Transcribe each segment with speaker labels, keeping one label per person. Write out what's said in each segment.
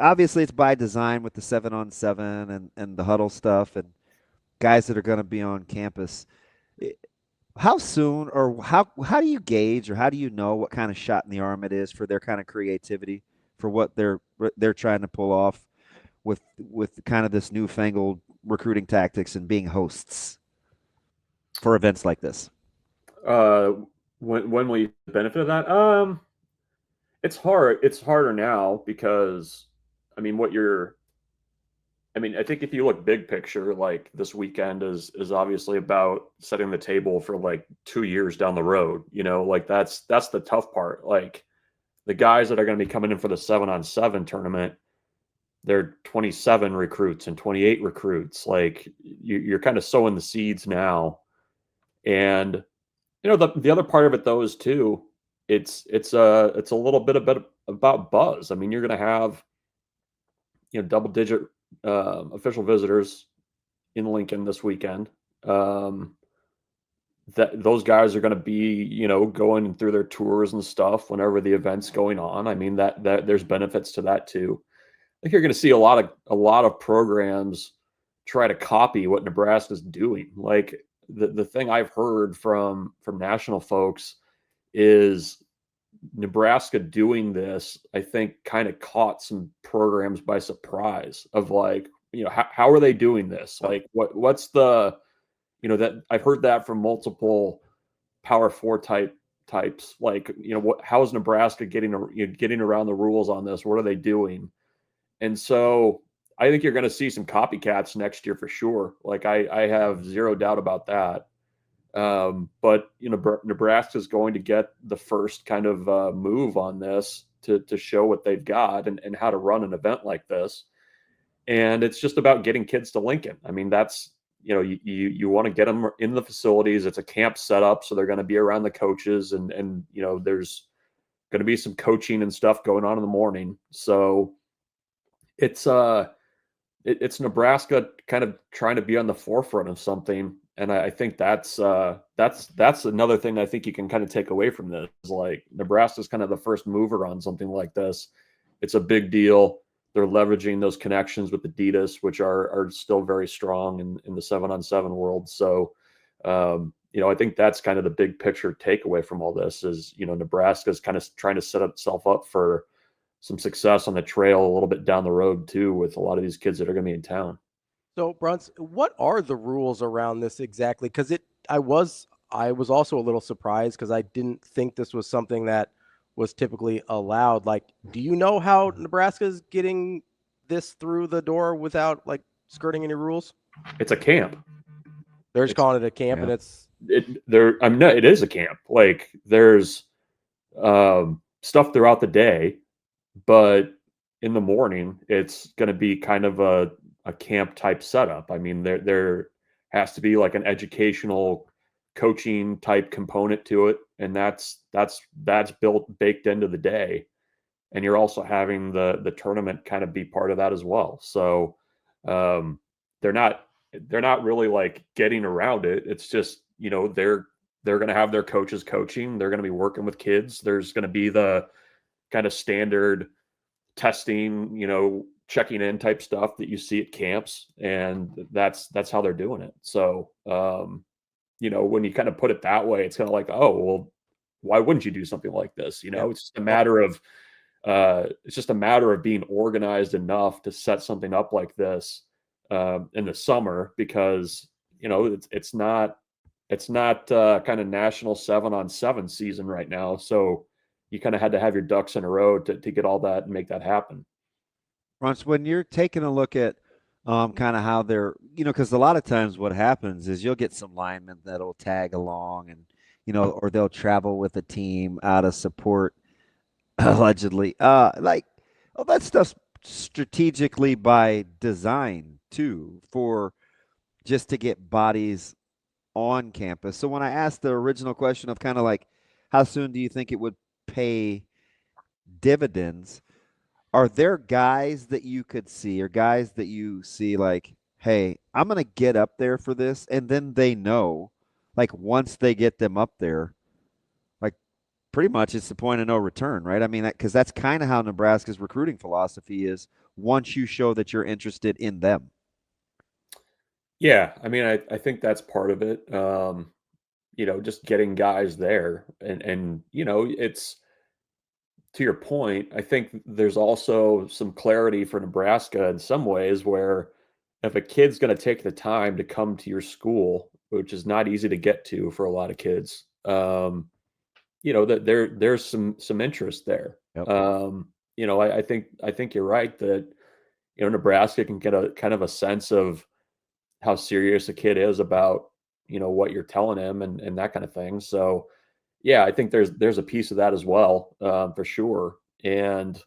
Speaker 1: obviously it's by design with the 7-on-7 and the huddle stuff and guys that are going to be on campus. I- How soon or how do you gauge or how do you know what kind of shot in the arm it is for their kind of creativity for what they're trying to pull off with kind of this newfangled recruiting tactics and being hosts for events like this?
Speaker 2: Uh, when will you benefit of that? It's hard. It's harder now because, I mean, what you're. I mean, I think if you look big picture, like this weekend is obviously about setting the table for like 2 years down the road. Like that's the tough part. Like the guys that are going to be coming in for the 7-on-7 tournament, they're 27 recruits and 28 recruits. Like you're kind of sowing the seeds now, and the other part of it though is too, it's a little bit about buzz. I mean, you're going to have double digit official visitors in Lincoln this weekend. Um, that those guys are going to be going through their tours and stuff whenever the event's going on. I mean that there's benefits to that too. I think you're going to see a lot of programs try to copy what Nebraska's doing. Like the thing I've heard from national folks is Nebraska doing this, I think, kind of caught some programs by surprise of like, how are they doing this? Like what's the, that I've heard that from multiple Power Four types. Like, how is Nebraska getting around the rules on this? What are they doing? And so I think you're going to see some copycats next year for sure. Like I have zero doubt about that. But Nebraska is going to get the first kind of move on this to show what they've got and how to run an event like this. And it's just about getting kids to Lincoln. I mean, that's you want to get them in the facilities. It's a camp setup, so they're going to be around the coaches, and there's going to be some coaching and stuff going on in the morning. So it's it's Nebraska kind of trying to be on the forefront of something, and I think that's another thing I think you can kind of take away from this. Like Nebraska's kind of the first mover on something like this. It's a big deal. They're leveraging those connections with Adidas, which are still very strong in the 7-on-7 world. So, I think that's kind of the big picture takeaway from all this is Nebraska's kind of trying to set itself up for some success on the trail a little bit down the road too with a lot of these kids that are going to be in town.
Speaker 3: So, Bruntz, what are the rules around this exactly? Because I was also a little surprised because I didn't think this was something that was typically allowed. Like, do you know how Nebraska's getting this through the door without like skirting any rules?
Speaker 2: It's a camp.
Speaker 3: They're just
Speaker 2: It's
Speaker 3: calling it a camp,
Speaker 1: Yeah.
Speaker 3: and it's
Speaker 2: I mean, no, it is a camp. Like there's stuff throughout the day, but in the morning it's going to be kind of a camp type setup. I mean, there has to be like an educational coaching type component to it, and that's baked into the day. And you're also having the tournament kind of be part of that as well. So um, they're not they're not really like getting around it. It's just they're going to have their coaches coaching. They're going to be working with kids. There's going to be the kind of standard testing, checking in type stuff that you see at camps, and that's how they're doing it. So, when you kind of put it that way, it's kind of like, oh, well, why wouldn't you do something like this?
Speaker 3: yeah.
Speaker 2: It's just a matter of being organized enough to set something up like this in the summer because it's not kind of national 7-on-7 season right now, so you kind of had to have your ducks in a row to get all that and make that happen.
Speaker 1: Ronch, when you're taking a look at kind of how they're, because a lot of times what happens is you'll get some linemen that'll tag along and, or they'll travel with a team out of support, allegedly. Like, oh, that stuff's strategically by design too, for just to get bodies on campus. So when I asked the original question of kind of like, how soon do you think it would pay dividends? Are there guys that you could see or guys that you see like, hey, I'm going to get up there for this? And then they know, like, once they get them up there, like, pretty much it's the point of no return, right? I mean, because that's kind of how Nebraska's recruiting philosophy is. Once you show that you're interested in them.
Speaker 2: Yeah, I mean, I think that's part of it. Just getting guys there, and it's to your point. I think there's also some clarity for Nebraska in some ways where if a kid's going to take the time to come to your school, which is not easy to get to for a lot of kids, that there's some interest there.
Speaker 1: Yep.
Speaker 2: I think you're right that Nebraska can get a kind of a sense of how serious a kid is about what you're telling him and that kind of thing. So yeah, I think there's a piece of that as well, for sure. And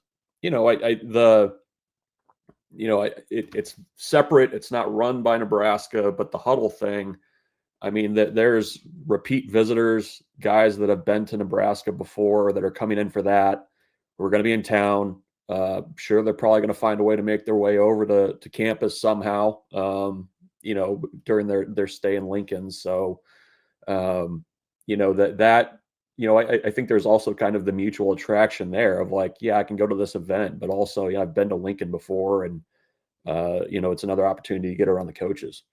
Speaker 2: it's separate. It's not run by Nebraska, but the huddle thing. I mean, there's repeat visitors, guys that have been to Nebraska before that are coming in for that. We're going to be in town. Sure, they're probably going to find a way to make their way over to campus somehow. During their stay in Lincoln. So, I think there's also kind of the mutual attraction there of like, yeah, I can go to this event, but also, yeah, I've been to Lincoln before, and it's another opportunity to get around the coaches.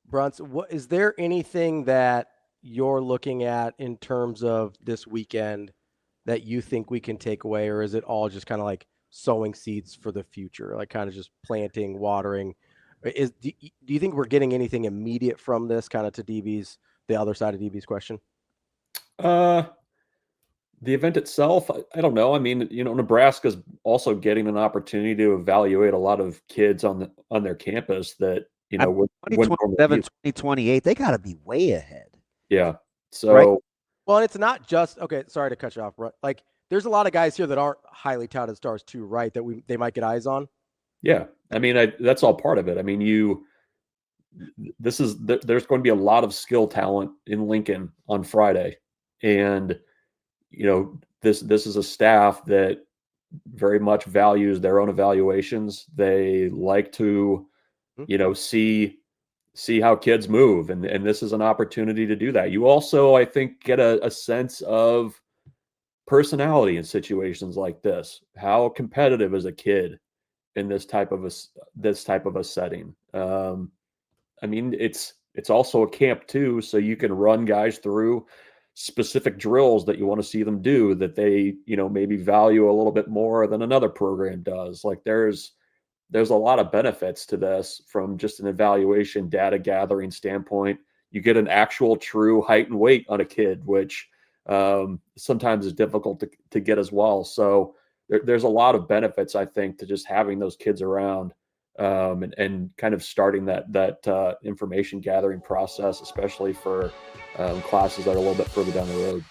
Speaker 3: Bruntz, is there anything that you're looking at in terms of this weekend that you think we can take away, or is it all just kind of like sowing seeds for the future, like kind of just planting, watering? Do you think we're getting anything immediate from this, kind of to the other side of DB's question?
Speaker 2: The event itself, I don't know. I mean, Nebraska's also getting an opportunity to evaluate a lot of kids on their campus that,
Speaker 1: 2027, 2028, they got to be way ahead.
Speaker 2: Yeah. So,
Speaker 1: right?
Speaker 3: Well, it's not just, okay, sorry to cut you off, but like there's a lot of guys here that aren't highly touted stars too, right? That they might get eyes on.
Speaker 2: Yeah. I mean, that's all part of it. I mean, there's going to be a lot of skill talent in Lincoln on Friday. And, this is a staff that very much values their own evaluations. They like to, see how kids move. And this is an opportunity to do that. You also, I think, get a sense of personality in situations like this. How competitive is a kid in this type of a setting? I mean, it's also a camp too, so you can run guys through specific drills that you want to see them do that they, maybe value a little bit more than another program does. Like there's a lot of benefits to this from just an evaluation data gathering standpoint. You get an actual true height and weight on a kid, which sometimes is difficult to get as well. So there's a lot of benefits, I think, to just having those kids around, and kind of starting that information gathering process, especially for classes that are a little bit further down the road.